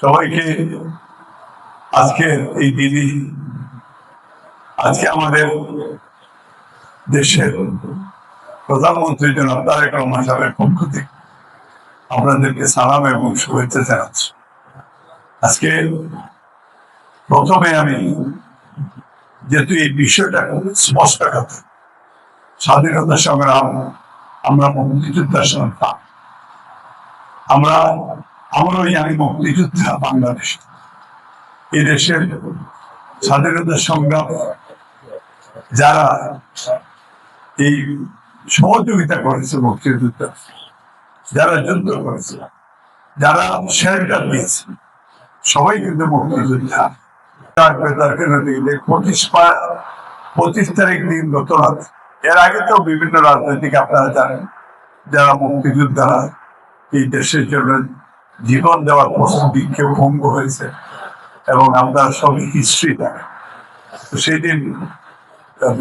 সবাইকে আজকে এই দিনে আজকে আমাদের দেশের প্রধানমন্ত্রী জনাব তারেক রহমান সাহেবের পক্ষ থেকে আপনাদেরকে সালাম এবং শুভেচ্ছা জানাচ্ছি। আজকে প্রথমে আমি যেহেতু এই বিষয়টা স্পষ্ট কথা, স্বাধীনতা সংগ্রাম আমরা মুক্তিযোদ্ধার সন্তান, আমি মুক্তিযোদ্ধা। বাংলাদেশ এই দেশের স্বাধীনতা সংগ্রাম যারা এই সহযোগিতা করেছে, মুক্তিযোদ্ধা যারা যুদ্ধ করেছে, যারা শেল্টার দিয়েছে, সবাই কিন্তু মুক্তিযোদ্ধা। 25 তারিখ দিন গত রাত, এর আগে তো বিভিন্ন রাজনৈতিক আপনারা জানেন যারা মুক্তিযোদ্ধারা এই দেশের জন্য জীবন দেওয়ার প্রস্তুতি কেউ ভঙ্গ হয়েছে এবং আমরা সবই হিস্ট্রি জানি। সেই দিন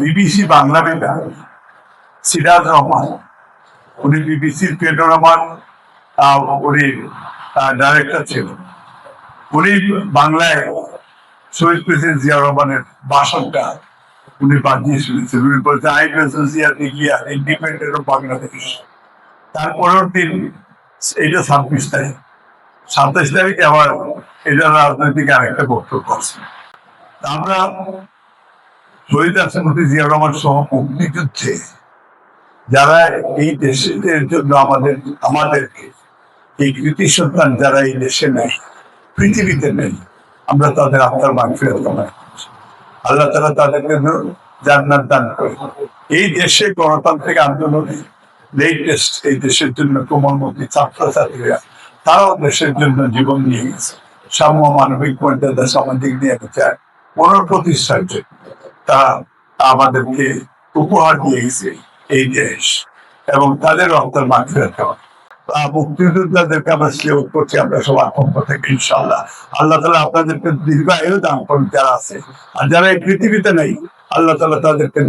বিবিসি বাংলা বিভাগ সিরাজ রহমান, উনি বিবিসির পেডোরামান উনি ডাইরেক্টর ছিলেন। উনি বাংলায় শহীদ প্রেসিডেন্ট জিয়া রহমানের ভাষণটা উনি বাজিয়ে শুনেছেন। উনি বলছেন, আই জিয়া দেখিয়া ইন্ডিপেন্ডেন্ট অফ বাংলাদেশ। তারপরের দিন এইটা 26 তারিখ, 27 তারিখে আবার এটা রাজনৈতিক আরেকটা বক্তব্য আছে। আমরা শহীদ রাষ্ট্রপতি জিয়া রহমান সহ মুক্তিযুদ্ধে যারা এই দেশের জন্য আমাদেরকে এই কৃতি সন্তান যারা এই দেশে নেই, পৃথিবীতে নেই, আমরা তাদের আত্মার মাগফিরাত কামনা করছি। আল্লাহ তাআলা তাদেরকে জান্নাত দান করে। এই দেশে গণতান্ত্রিক আন্দোলনে লেটেস্ট এই দেশের জন্য কোমলমতি ছাত্রছাত্রীরা তারাও দেশের জন্য জীবন নিয়ে গেছে। সাম্য, মানবিক মর্যাদা, সামাজিক ন্যায় বিচার পুনঃপ্রতিষ্ঠার জন্য তারা আমাদেরকে উপহার দিয়ে গেছে এই দেশ, এবং তাদের অন্তর মাগফিরাত কামনা। মুক্তিযোদ্ধাদেরকে আমরা স্লেউট করছি, আমরা সবার পক্ষ থেকে ইনশাআল্লাহ। আল্লাহ তাআলা আপনাদেরকে দীর্ঘায়ু দান করুন যারা আছে, আর যারা এই পৃথিবীতে নেই আল্লাহ তাআলা তাদেরকে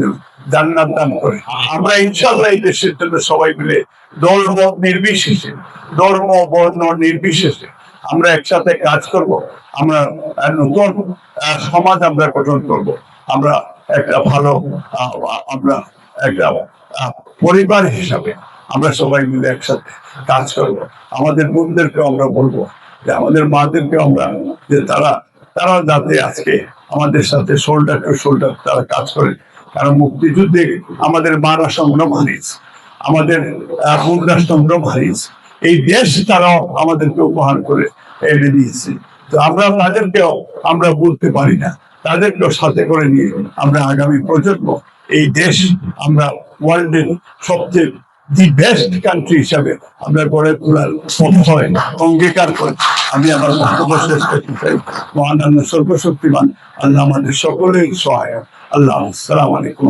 জান্নাত দান করে। আমরা ইনশাআল্লাহ এই দেশের জন্য সবাই মিলে ধর্ম নির্বিশেষে, ধর্ম বর্ণ নির্বিশেষে আমরা একসাথে কাজ করব। আমরা নতুন সমাজ আমরা গঠন করব। আমরা একটা ভালো আমরা একটা পরিবার হিসাবে আমরা সবাই মিলে একসাথে কাজ করবো। আমাদের বোনদেরকে আমরা বলবো যে আমাদের মাদেরকে আমরা যে তারা যাতে আজকে আমাদের সাথে শোল্ডার টু শোল্ডার তারা কাজ করে। কারণ মুক্তিযুদ্ধে আমাদের মারা সংগ্রাম হারিয়েছে, আমাদের বোনরা সংগ্রাম হারিয়েছে, এই দেশ তারাও আমাদেরকে উপহার করে এনে দিয়েছে। তো আমরা তাদেরকেও আমরা বলতে পারি না, তাদেরকেও সাথে করে নিয়ে আমরা আগামী প্রজন্ম এই দেশ আমরা ওয়ার্ল্ডের সবচেয়ে দি বেস্ট কান্ট্রি হিসাবে আমরা গড়ে তোলার অঙ্গীকার করে আমি আমার বক্তব্য শেষ করতে চাই। মহান আল্লাহ সর্বশক্তিমান আল্লাহ আমাদের সকলের সহায়ক। আল্লাহ আসসালামু আলাইকুম।